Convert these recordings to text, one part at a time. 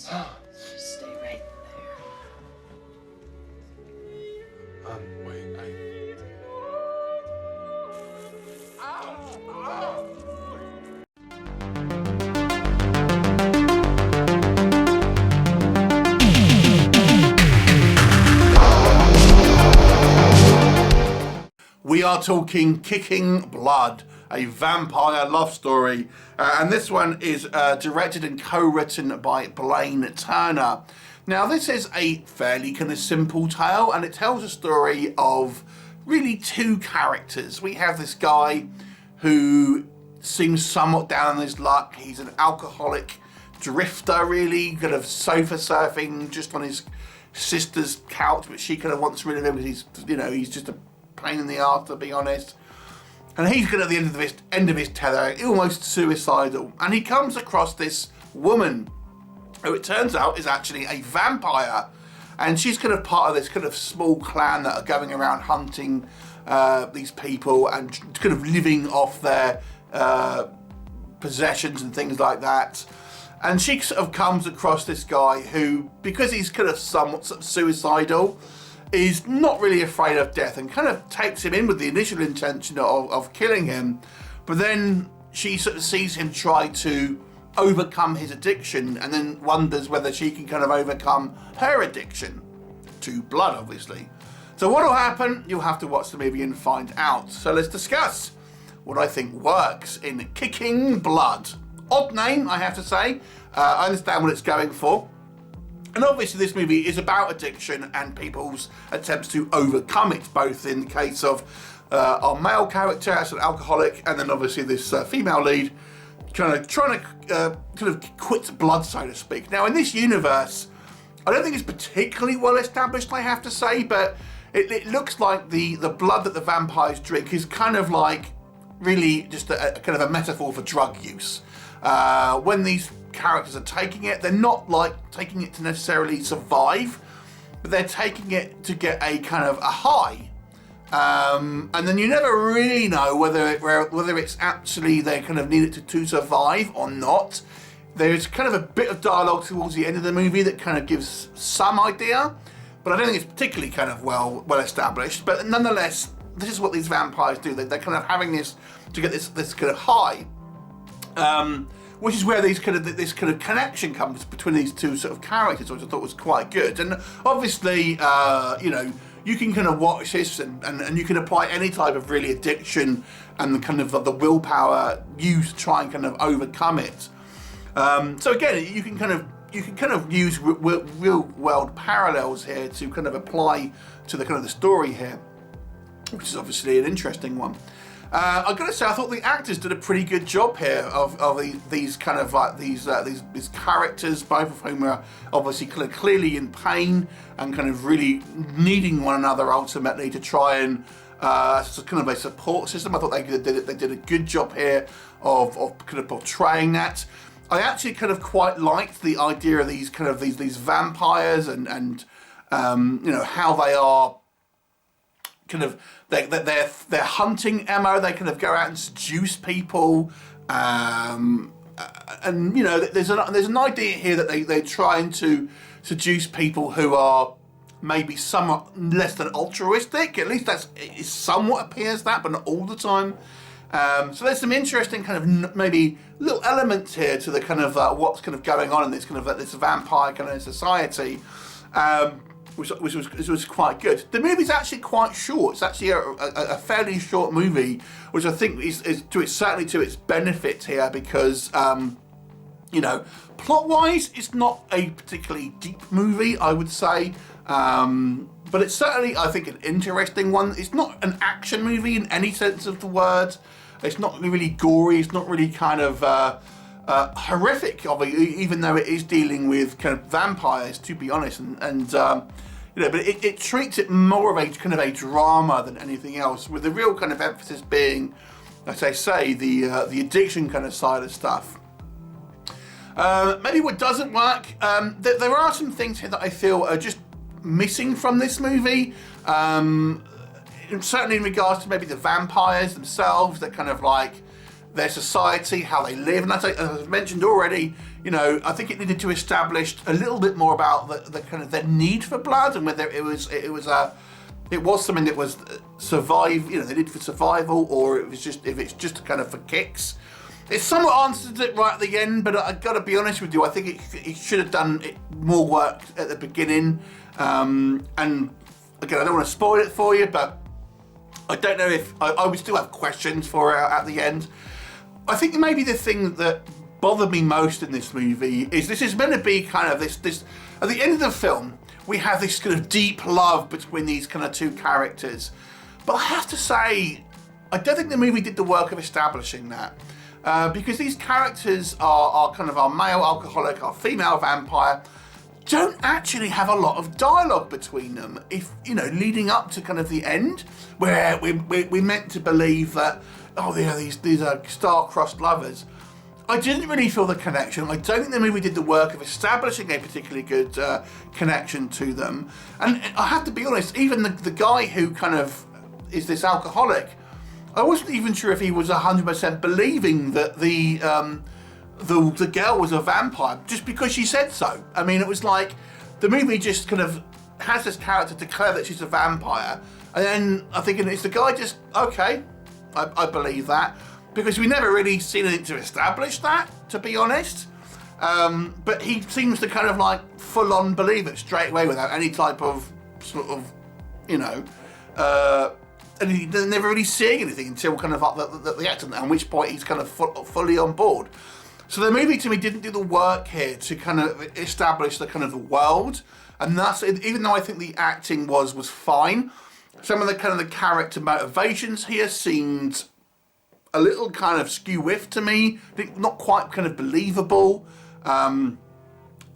Just stay right there. Wait, We are talking Kicking Blood, a vampire love story, and this one is directed and co-written by Blaine Turner. Now this is a fairly kind of simple tale, and it tells a story of really two characters. We have this guy who seems somewhat down on his luck. He's an alcoholic drifter, really, kind of sofa surfing just on his sister's couch, but she kind of wants rid of him because he's just a pain in the arse, to be honest. And he's at the end of his tether, almost suicidal. And he comes across this woman who it turns out is actually a vampire. And she's kind of part of this kind of small clan that are going around hunting these people and kind of living off their possessions and things like that. And she sort of comes across this guy who, because he's kind of somewhat suicidal, is not really afraid of death and kind of takes him in with the initial intention of killing him. But then she sort of sees him try to overcome his addiction and then wonders whether she can kind of overcome her addiction to blood, obviously. So what will happen? You'll have to watch the movie and find out. So let's discuss what I think works in Kicking Blood. Odd name, I have to say. I understand what it's going for. And obviously this movie is about addiction and people's attempts to overcome it, both in the case of our male character as an alcoholic, and then obviously this female lead kind of trying to quit blood, so to speak. Now in this universe, I don't think it's particularly well established, I have to say, but it looks like the blood that the vampires drink is kind of like really just a kind of a metaphor for drug use. When these characters are taking it, they're not like taking it to necessarily survive, but they're taking it to get a kind of a high. And then you never really know whether it's actually they kind of need it to survive or not. There's kind of a bit of dialogue towards the end of the movie that kind of gives some idea, but I don't think it's particularly kind of well established. But nonetheless, this is what these vampires do. They're kind of having this to get this kind of high. Which is where this kind of connection comes between these two sort of characters, which I thought was quite good. And obviously, you can kind of watch this and you can apply any type of really addiction and the kind of the willpower used to try and kind of overcome it. So again, you can kind of use real world parallels here to kind of apply to the kind of the story here, which is obviously an interesting one. I've got to say, I thought the actors did a pretty good job here of these kind of like these characters, both of whom are obviously kind of clearly in pain and kind of really needing one another ultimately to try and kind of a support system. I thought they did a good job here of kind of portraying that. I actually kind of quite liked the idea of these vampires and how they are kind of their hunting ammo. They kind of go out and seduce people, and there's an idea here that they're trying to seduce people who are maybe somewhat less than altruistic. At least it somewhat appears that, but not all the time. So there's some interesting kind of maybe little elements here to the kind of what's kind of going on in this kind of this vampire kind of society. Which was quite good. The movie's actually quite short. It's actually a fairly short movie, which I think is certainly to its benefit here because, plot-wise, it's not a particularly deep movie, I would say. But it's certainly, I think, an interesting one. It's not an action movie in any sense of the word. It's not really gory. It's not really kind of horrific, even though it is dealing with kind of vampires, to be honest, but it treats it more of a kind of a drama than anything else, with the real kind of emphasis being, as I say, the addiction kind of side of stuff. Maybe what doesn't work, there are some things here that I feel are just missing from this movie. Certainly in regards to maybe the vampires themselves, they're kind of like their society, how they live. And as I mentioned already, you know, I think it needed to establish a little bit more about the kind of their need for blood, and whether it was something that was survive, you know, they did for survival, or it was just, if it's just kind of for kicks. It somewhat answered it right at the end, but I've got to be honest with you, I think it should have done more work at the beginning. And again, I don't want to spoil it for you, but I don't know if I would still have questions for it at the end. I think maybe the thing that bothered me most in this movie is this is meant to be kind of this at the end of the film, we have this kind of deep love between these kind of two characters. But I have to say, I don't think the movie did the work of establishing that. Because these characters are kind of our male alcoholic, our female vampire, don't actually have a lot of dialogue between them. If, you know, leading up to kind of the end, where we're meant to believe that, oh yeah, these are star-crossed lovers. I didn't really feel the connection. I don't think the movie did the work of establishing a particularly good connection to them. And I have to be honest, even the guy who kind of is this alcoholic, I wasn't even sure if he was 100% believing that the girl was a vampire just because she said so. I mean, it was like the movie just kind of has this character declare that she's a vampire, and then I'm thinking, is the guy just okay? I believe that, because we never really seen anything to establish that, to be honest. But he seems to kind of like full-on believe it straight away without any type of sort of, you know. And he never really seeing anything until kind of like the accident, at which point he's kind of fully on board. So the movie to me didn't do the work here to kind of establish the kind of the world, and thus, even though I think the acting was fine, some of the kind of the character motivations here seemed a little kind of skew-whiff to me, not quite kind of believable. And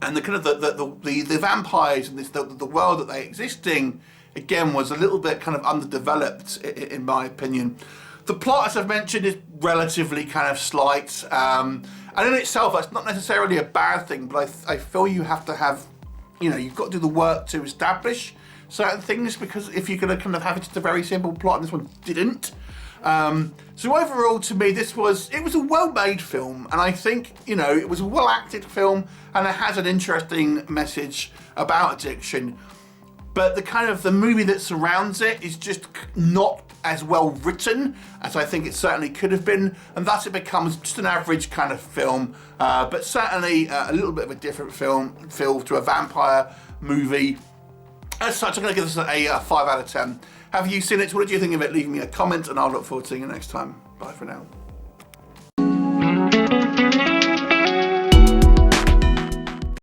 the kind of the vampires and the world that they exist in, again, was a little bit kind of underdeveloped, in my opinion. The plot, as I've mentioned, is relatively kind of slight. And in itself, that's not necessarily a bad thing, but I feel you have to have, you know, you've got to do the work to establish certain things, because if you're going to kind of have just a very simple plot, and this one didn't. So overall, to me, it was a well-made film, and I think, you know, it was a well-acted film, and it has an interesting message about addiction. But the movie that surrounds it is just not as well written as I think it certainly could have been, and thus it becomes just an average kind of film, but certainly a little bit of a different feel to a vampire movie. As such, I'm going to give this a 5 out of 10. Have you seen it? What did you think of it? Leave me a comment, and I'll look forward to seeing you next time. Bye for now.